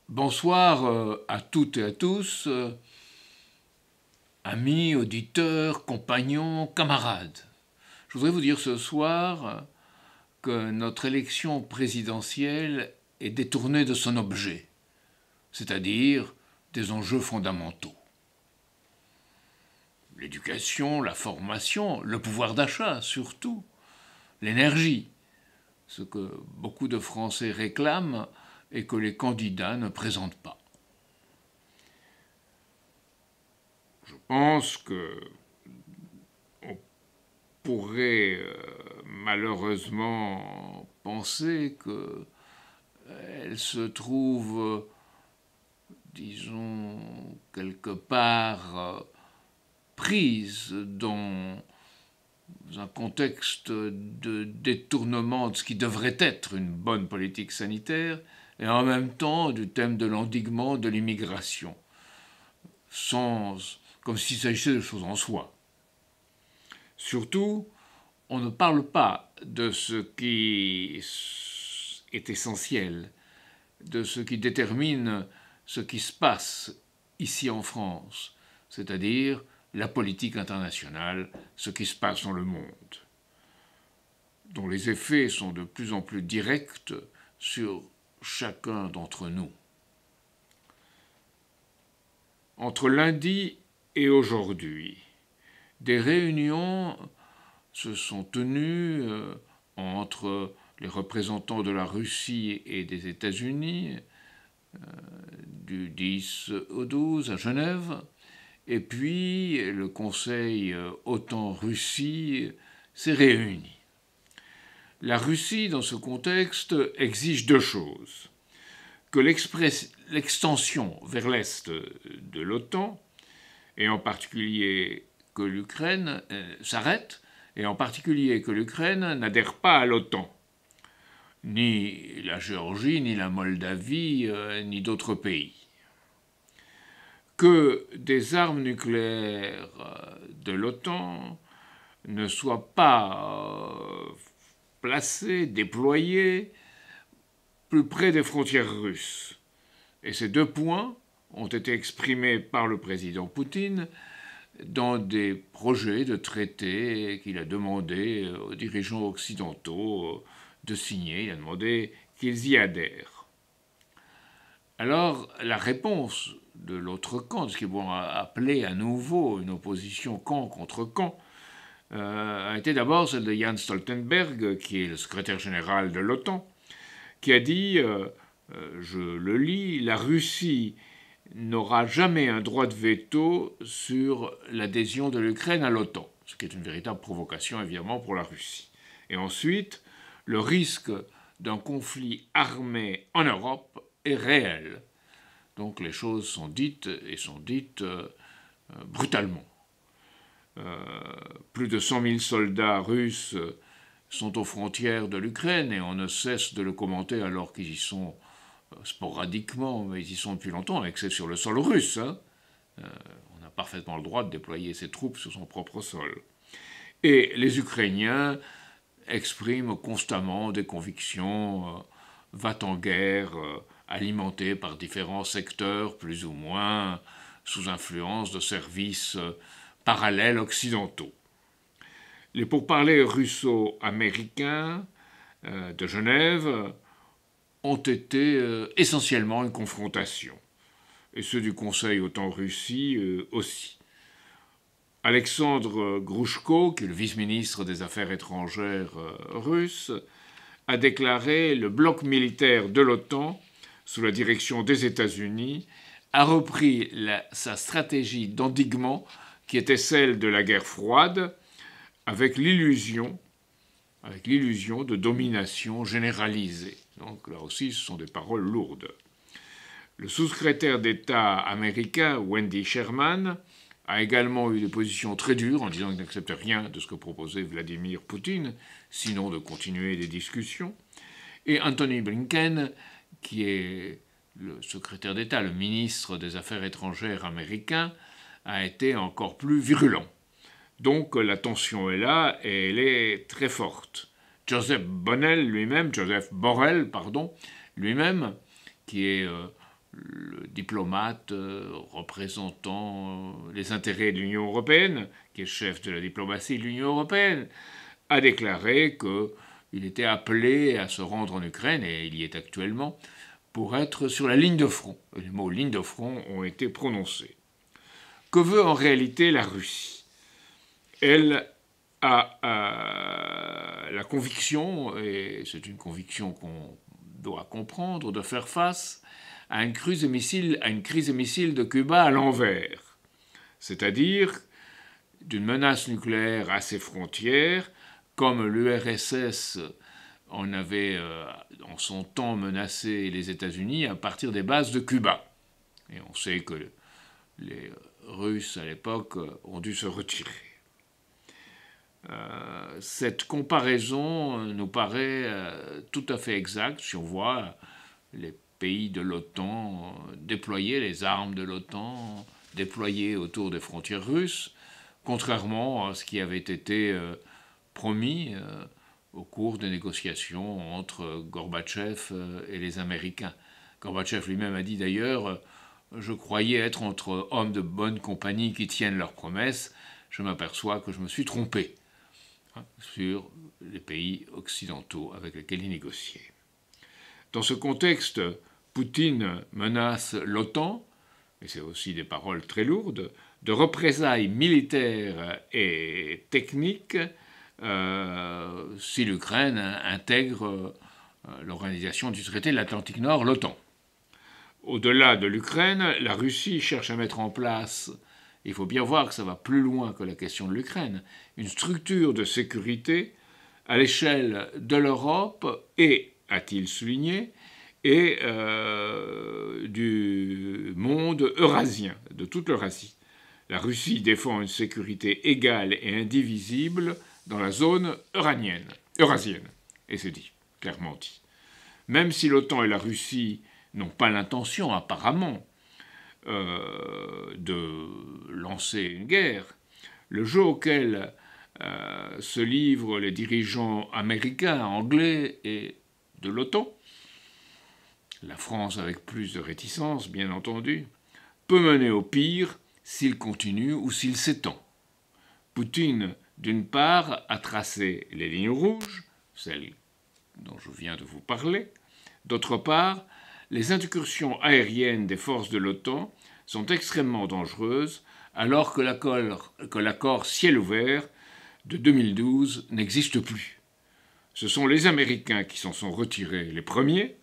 Bonsoir à toutes et à tous, amis, auditeurs, compagnons, camarades. Je voudrais vous dire ce soir que notre élection présidentielle est détournée de son objet, c'est-à-dire des enjeux fondamentaux. L'éducation, la formation, le pouvoir d'achat surtout, l'énergie, ce que beaucoup de Français réclament et que les candidats ne présentent pas. Je pense que on pourrait malheureusement penser qu'elle se trouve, disons, quelque part prise dans un contexte de détournement de ce qui devrait être une bonne politique sanitaire et en même temps du thème de l'endiguement de l'immigration, comme s'il s'agissait de choses en soi. Surtout, on ne parle pas de ce qui est essentiel, de ce qui détermine ce qui se passe ici en France, c'est-à-dire la politique internationale, ce qui se passe dans le monde, dont les effets sont de plus en plus directs sur chacun d'entre nous. Entre lundi et aujourd'hui, des réunions se sont tenues entre les représentants de la Russie et des États-Unis du 10 au 12 à Genève, et puis le Conseil OTAN-Russie s'est réuni. La Russie, dans ce contexte, exige deux choses. Que l'extension vers l'Est de l'OTAN, et en particulier que l'Ukraine s'arrête, et en particulier que l'Ukraine n'adhère pas à l'OTAN, ni la Géorgie, ni la Moldavie, ni d'autres pays. Que des armes nucléaires de l'OTAN ne soient pas placées, déployées, plus près des frontières russes. Et ces deux points ont été exprimés par le président Poutine dans des projets de traités qu'il a demandé aux dirigeants occidentaux de signer. Il a demandé qu'ils y adhèrent. Alors, la réponse de l'autre camp, ce qu'ils vont appeler à nouveau une opposition camp contre camp, a été d'abord celle de Jens Stoltenberg, qui est le secrétaire général de l'OTAN, qui a dit, je le lis, la Russie n'aura jamais un droit de veto sur l'adhésion de l'Ukraine à l'OTAN, ce qui est une véritable provocation évidemment pour la Russie. Et ensuite, le risque d'un conflit armé en Europe est réel. Donc les choses sont dites et sont dites brutalement. Plus de 100 000 soldats russes sont aux frontières de l'Ukraine et on ne cesse de le commenter alors qu'ils y sont sporadiquement, mais ils y sont depuis longtemps, et que c'est sur le sol russe. On a parfaitement le droit de déployer ses troupes sur son propre sol. Et les Ukrainiens expriment constamment des convictions va-t-en-guerre, alimentées par différents secteurs plus ou moins sous influence de services parallèles occidentaux. Les pourparlers russo-américains de Genève ont été essentiellement une confrontation, et ceux du Conseil OTAN-Russie aussi. Alexandre Grouchko, qui est le vice-ministre des Affaires étrangères russe, a déclaré « Le bloc militaire de l'OTAN, sous la direction des États-Unis, a repris sa stratégie d'endiguement qui était celle de la guerre froide, avec l'illusion de domination généralisée. » Donc là aussi, ce sont des paroles lourdes. Le sous-secrétaire d'État américain, Wendy Sherman, a également eu des positions très dures en disant qu'il n'acceptait rien de ce que proposait Vladimir Poutine, sinon de continuer les discussions. Et Anthony Blinken, qui est le secrétaire d'État, le ministre des Affaires étrangères américain, a été encore plus virulent. Donc la tension est là et elle est très forte. Joseph Borrell lui-même, qui est le diplomate représentant les intérêts de l'Union européenne, qui est chef de la diplomatie de l'Union européenne, a déclaré qu'il était appelé à se rendre en Ukraine, et il y est actuellement, pour être sur la ligne de front. Les mots ligne de front ont été prononcés. Que veut en réalité la Russie? Elle a la conviction, et c'est une conviction qu'on doit comprendre, de faire face à une crise des missiles de Cuba à l'envers, c'est-à-dire d'une menace nucléaire à ses frontières, comme l'URSS en avait en son temps menacé les États-Unis à partir des bases de Cuba. Et on sait que les Russes à l'époque ont dû se retirer. Cette comparaison nous paraît tout à fait exacte si on voit les pays de l'OTAN déployer les armes de l'OTAN, déployées autour des frontières russes, contrairement à ce qui avait été promis au cours des négociations entre Gorbatchev et les Américains. Gorbatchev lui-même a dit d'ailleurs « Je croyais être entre hommes de bonne compagnie qui tiennent leurs promesses. Je m'aperçois que je me suis trompé sur les pays occidentaux avec lesquels il négociait. » Dans ce contexte, Poutine menace l'OTAN, et c'est aussi des paroles très lourdes, de représailles militaires et techniques si l'Ukraine intègre l'organisation du traité de l'Atlantique Nord, l'OTAN. Au-delà de l'Ukraine, la Russie cherche à mettre en place, il faut bien voir que ça va plus loin que la question de l'Ukraine, une structure de sécurité à l'échelle de l'Europe et, a-t-il souligné, et du monde eurasien, de toute l'Eurasie. La Russie défend une sécurité égale et indivisible dans la zone eurasienne, et c'est dit, clairement dit. Même si l'OTAN et la Russie n'ont pas l'intention, apparemment, de lancer une guerre, le jeu auquel se livrent les dirigeants américains, anglais et de l'OTAN, la France avec plus de réticence, bien entendu, peut mener au pire s'il continue ou s'il s'étend. Poutine, d'une part, a tracé les lignes rouges, celles dont je viens de vous parler. D'autre part, les incursions aériennes des forces de l'OTAN sont extrêmement dangereuses alors que l'accord ciel ouvert de 2012 n'existe plus. Ce sont les Américains qui s'en sont retirés les premiers,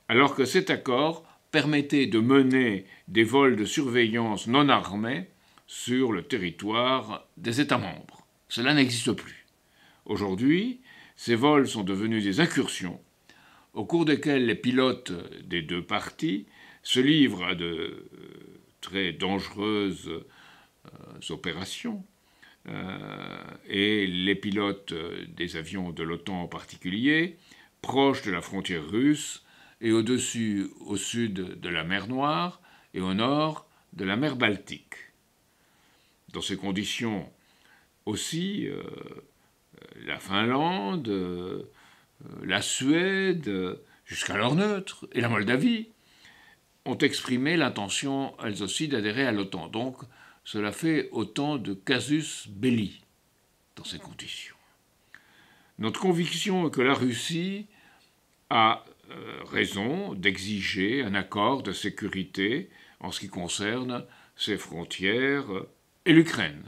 alors que cet accord permettait de mener des vols de surveillance non armés sur le territoire des États membres. Cela n'existe plus. Aujourd'hui, ces vols sont devenus des incursions, au cours desquelles les pilotes des deux parties se livrent à de très dangereuses opérations, et les pilotes des avions de l'OTAN en particulier, proches de la frontière russe, et au-dessus, au sud de la mer Noire et au nord de la mer Baltique. Dans ces conditions aussi, la Finlande, la Suède, jusqu'alors neutre, et la Moldavie ont exprimé l'intention, elles aussi, d'adhérer à l'OTAN. Donc, cela fait autant de casus belli dans ces conditions. Notre conviction est que la Russie a raison d'exiger un accord de sécurité en ce qui concerne ses frontières et l'Ukraine.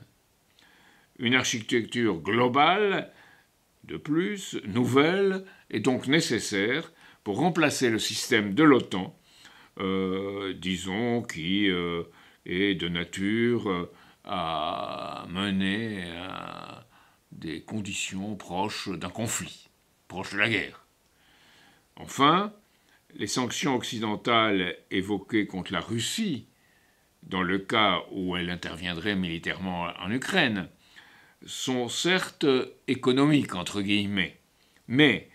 Une architecture globale, de plus, nouvelle, est donc nécessaire pour remplacer le système de l'OTAN, disons, qui est de nature à mener à des conditions proches d'un conflit, proches de la guerre. Enfin, les sanctions occidentales évoquées contre la Russie, dans le cas où elle interviendrait militairement en Ukraine, sont certes économiques, entre guillemets, mais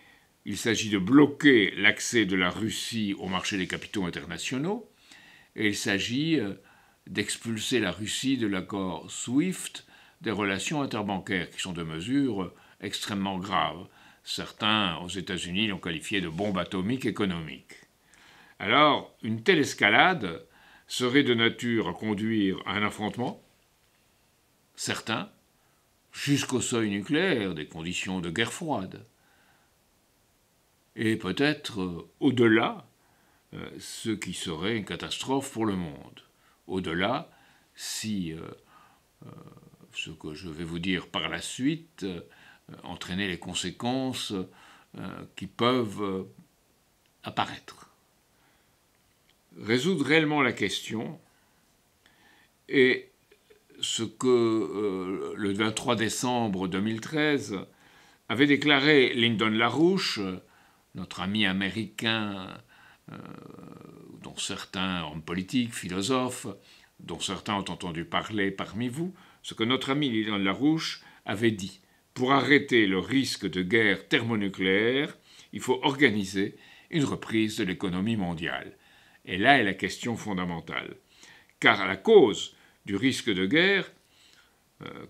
il s'agit de bloquer l'accès de la Russie au marché des capitaux internationaux, et il s'agit d'expulser la Russie de l'accord SWIFT des relations interbancaires, qui sont des mesures extrêmement graves. Certains, aux États-Unis, l'ont qualifié de bombe atomique économique. alors une telle escalade serait de nature à conduire à un affrontement, certain, jusqu'au seuil nucléaire des conditions de guerre froide. Et peut-être au-delà, ce qui serait une catastrophe pour le monde. Au-delà, si ce que je vais vous dire par la suite entraîner les conséquences qui peuvent apparaître. Résoudre réellement la question est ce que le 23 décembre 2013 avait déclaré Lyndon LaRouche, notre ami américain, dont certains hommes politiques, philosophes, dont certains ont entendu parler parmi vous, ce que notre ami Lyndon LaRouche avait dit. Pour arrêter le risque de guerre thermonucléaire, il faut organiser une reprise de l'économie mondiale. Et là est la question fondamentale. Car la cause du risque de guerre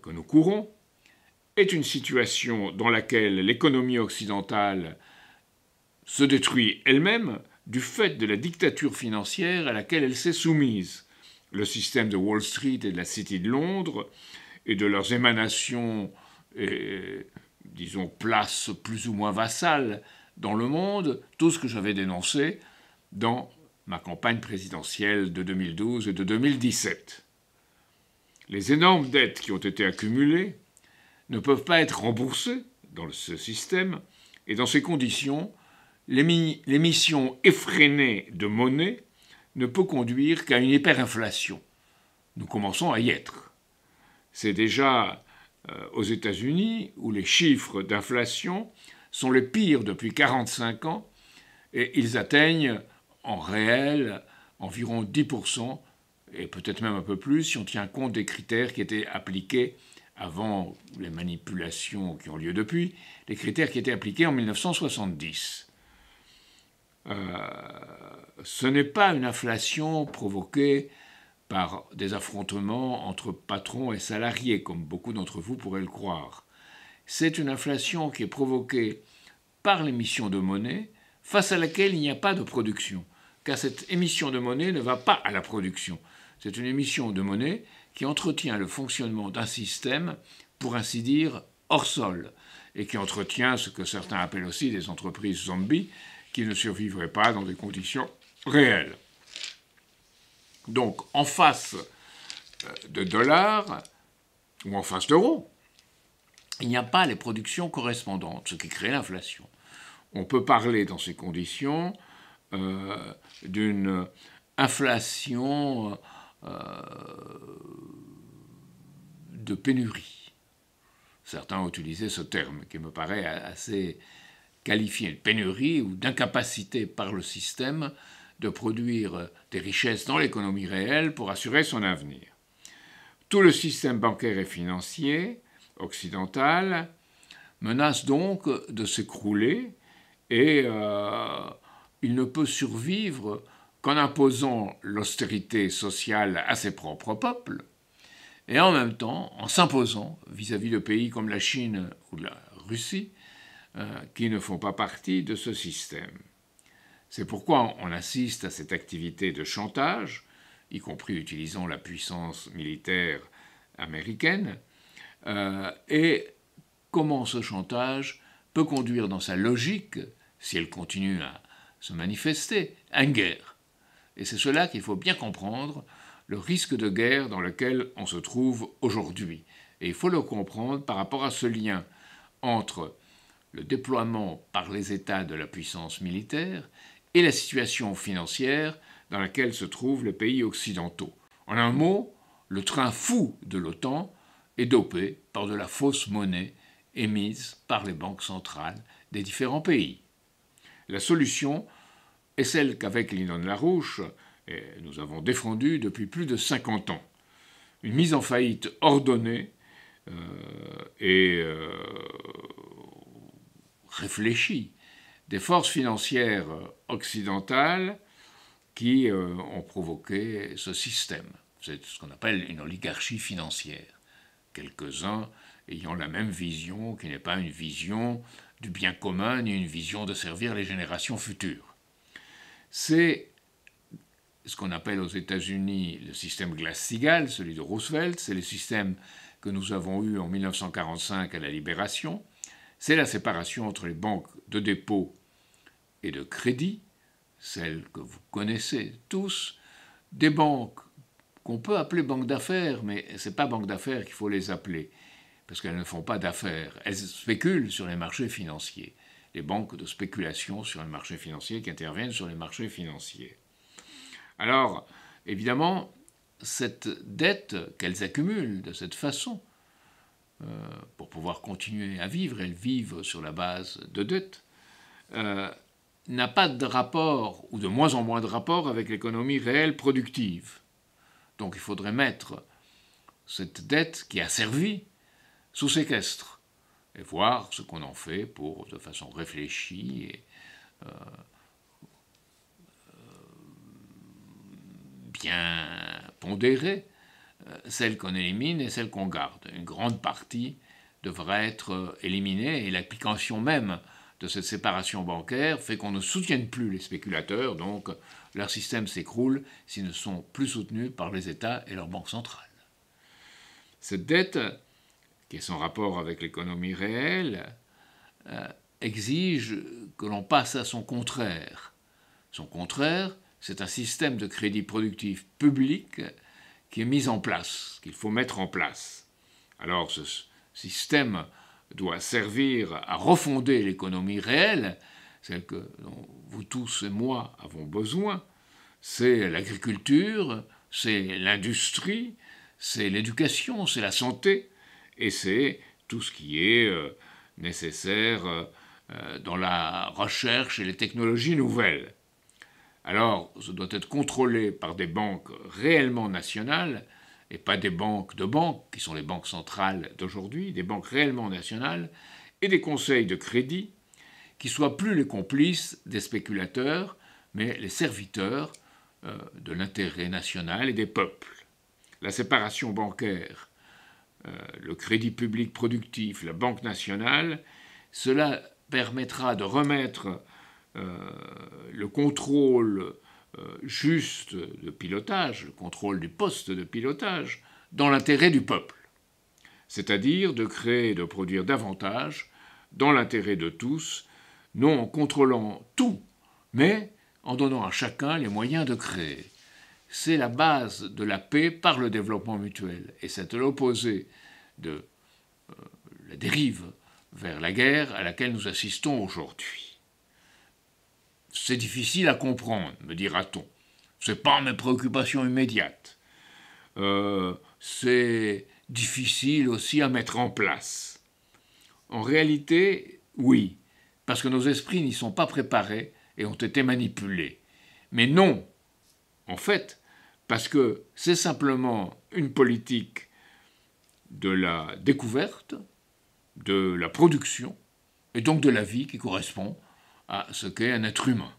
que nous courons est une situation dans laquelle l'économie occidentale se détruit elle-même du fait de la dictature financière à laquelle elle s'est soumise. Le système de Wall Street et de la City de Londres et de leurs émanations et, disons, places plus ou moins vassales dans le monde, tout ce que j'avais dénoncé dans ma campagne présidentielle de 2012 et de 2017. Les énormes dettes qui ont été accumulées ne peuvent pas être remboursées dans ce système, et dans ces conditions, l'émission effrénée de monnaie ne peut conduire qu'à une hyperinflation. Nous commençons à y être. C'est déjà aux États-Unis où les chiffres d'inflation sont les pires depuis 45 ans et ils atteignent en réel environ 10%, et peut-être même un peu plus si on tient compte des critères qui étaient appliqués avant les manipulations qui ont lieu depuis, les critères qui étaient appliqués en 1970. Ce n'est pas une inflation provoquée par des affrontements entre patrons et salariés, comme beaucoup d'entre vous pourraient le croire. C'est une inflation qui est provoquée par l'émission de monnaie, face à laquelle il n'y a pas de production, car cette émission de monnaie ne va pas à la production. C'est une émission de monnaie qui entretient le fonctionnement d'un système, pour ainsi dire, hors sol, et qui entretient ce que certains appellent aussi des entreprises zombies, qui ne survivraient pas dans des conditions réelles. Donc, en face de dollars, ou en face d'euros, il n'y a pas les productions correspondantes, ce qui crée l'inflation. On peut parler dans ces conditions d'une inflation de pénurie. Certains ont utilisé ce terme qui me paraît assez qualifié, de pénurie ou d'incapacité par le système de produire des richesses dans l'économie réelle pour assurer son avenir. Tout le système bancaire et financier occidental menace donc de s'écrouler et il ne peut survivre qu'en imposant l'austérité sociale à ses propres peuples et en même temps en s'imposant vis-à-vis de pays comme la Chine ou la Russie qui ne font pas partie de ce système. C'est pourquoi on assiste à cette activité de chantage, y compris utilisant la puissance militaire américaine, et comment ce chantage peut conduire dans sa logique, si elle continue à se manifester, à une guerre. Et c'est cela qu'il faut bien comprendre, le risque de guerre dans lequel on se trouve aujourd'hui. Et il faut le comprendre par rapport à ce lien entre le déploiement par les États de la puissance militaire et la situation financière dans laquelle se trouvent les pays occidentaux. En un mot, le train fou de l'OTAN est dopé par de la fausse monnaie émise par les banques centrales des différents pays. La solution est celle qu'avec Lyndon LaRouche, nous avons défendue depuis plus de 50 ans. Une mise en faillite ordonnée et réfléchie des forces financières occidentales qui ont provoqué ce système. C'est ce qu'on appelle une oligarchie financière. Quelques-uns ayant la même vision, qui n'est pas une vision du bien commun, ni une vision de servir les générations futures. C'est ce qu'on appelle aux États-Unis le système Glass-Steagall, celui de Roosevelt, c'est le système que nous avons eu en 1945 à la Libération, c'est la séparation entre les banques de dépôt et de crédit, celles que vous connaissez tous, des banques qu'on peut appeler banques d'affaires, mais ce n'est pas banques d'affaires qu'il faut les appeler, parce qu'elles ne font pas d'affaires, elles spéculent sur les marchés financiers, les banques de spéculation sur les marchés financiers qui interviennent sur les marchés financiers. Alors, évidemment, cette dette qu'elles accumulent de cette façon, pour pouvoir continuer à vivre, elles vivent sur la base de dette, n'a pas de rapport, ou de moins en moins de rapport, avec l'économie réelle productive. Donc il faudrait mettre cette dette qui a servi sous séquestre et voir ce qu'on en fait pour, de façon réfléchie et bien pondérée, celle qu'on élimine et celle qu'on garde. Une grande partie devrait être éliminée et l'application même de cette séparation bancaire fait qu'on ne soutienne plus les spéculateurs, donc leur système s'écroule s'ils ne sont plus soutenus par les États et leurs banques centrales. Cette dette, qui est sans rapport avec l'économie réelle, exige que l'on passe à son contraire. Son contraire, c'est un système de crédit productif public qui est mis en place, qu'il faut mettre en place. Alors ce système doit servir à refonder l'économie réelle, celle dont vous tous et moi avons besoin. C'est l'agriculture, c'est l'industrie, c'est l'éducation, c'est la santé, et c'est tout ce qui est nécessaire dans la recherche et les technologies nouvelles. Alors, ça doit être contrôlé par des banques réellement nationales, et pas des banques de banques, qui sont les banques centrales d'aujourd'hui, des banques réellement nationales, et des conseils de crédit, qui soient plus les complices des spéculateurs, mais les serviteurs de l'intérêt national et des peuples. La séparation bancaire, le crédit public productif, la Banque nationale, cela permettra de remettre le contrôle juste de pilotage, le contrôle du poste de pilotage, dans l'intérêt du peuple. C'est-à-dire de créer et de produire davantage dans l'intérêt de tous, non en contrôlant tout, mais en donnant à chacun les moyens de créer. C'est la base de la paix par le développement mutuel. Et c'est l'opposé de la dérive vers la guerre à laquelle nous assistons aujourd'hui. C'est difficile à comprendre, me dira-t-on. Ce n'est pas mes préoccupations immédiates. C'est difficile aussi à mettre en place. En réalité, oui, parce que nos esprits n'y sont pas préparés et ont été manipulés. Mais non, en fait, parce que c'est simplement une politique de la découverte, de la production, et donc de la vie qui correspond à ce qu'est un être humain.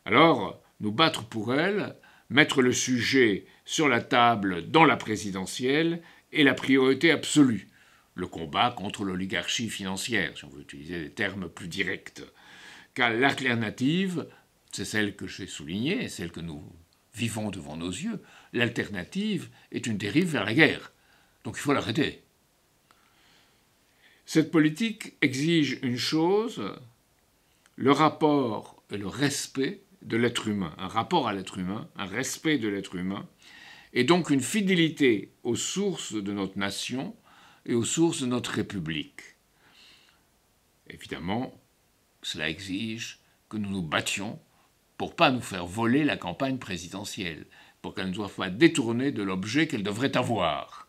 Alors, nous battre pour elle, mettre le sujet sur la table dans la présidentielle est la priorité absolue. Le combat contre l'oligarchie financière, si on veut utiliser des termes plus directs. Car l'alternative, c'est celle que j'ai soulignée, celle que nous vivons devant nos yeux, l'alternative est une dérive vers la guerre. Donc il faut l'arrêter. Cette politique exige une chose, le rapport et le respect de l'être humain, un rapport à l'être humain, un respect de l'être humain, et donc une fidélité aux sources de notre nation et aux sources de notre République. Évidemment, cela exige que nous nous battions pour ne pas nous faire voler la campagne présidentielle, pour qu'elle ne soit pas détournée de l'objet qu'elle devrait avoir.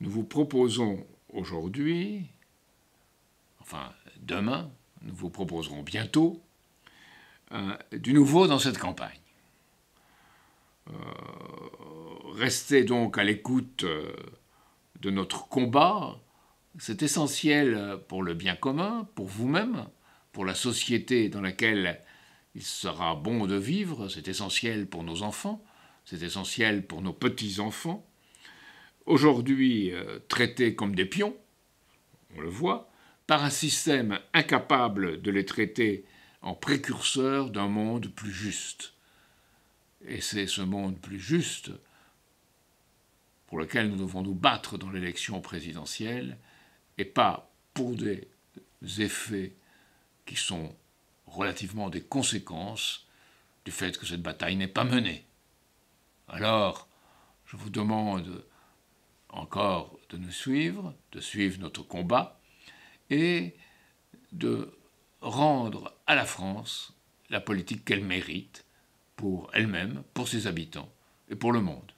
Nous vous proposons aujourd'hui, enfin demain, nous vous proposerons bientôt, du nouveau dans cette campagne. Restez donc à l'écoute de notre combat. C'est essentiel pour le bien commun, pour vous-même, pour la société dans laquelle il sera bon de vivre. C'est essentiel pour nos enfants, c'est essentiel pour nos petits-enfants. Aujourd'hui traités comme des pions, on le voit, par un système incapable de les traiter en précurseurs d'un monde plus juste. Et c'est ce monde plus juste pour lequel nous devons nous battre dans l'élection présidentielle, et pas pour des effets qui sont relativement des conséquences du fait que cette bataille n'est pas menée. Alors, je vous demande encore de nous suivre, de suivre notre combat, et de rendre à la France la politique qu'elle mérite pour elle-même, pour ses habitants et pour le monde.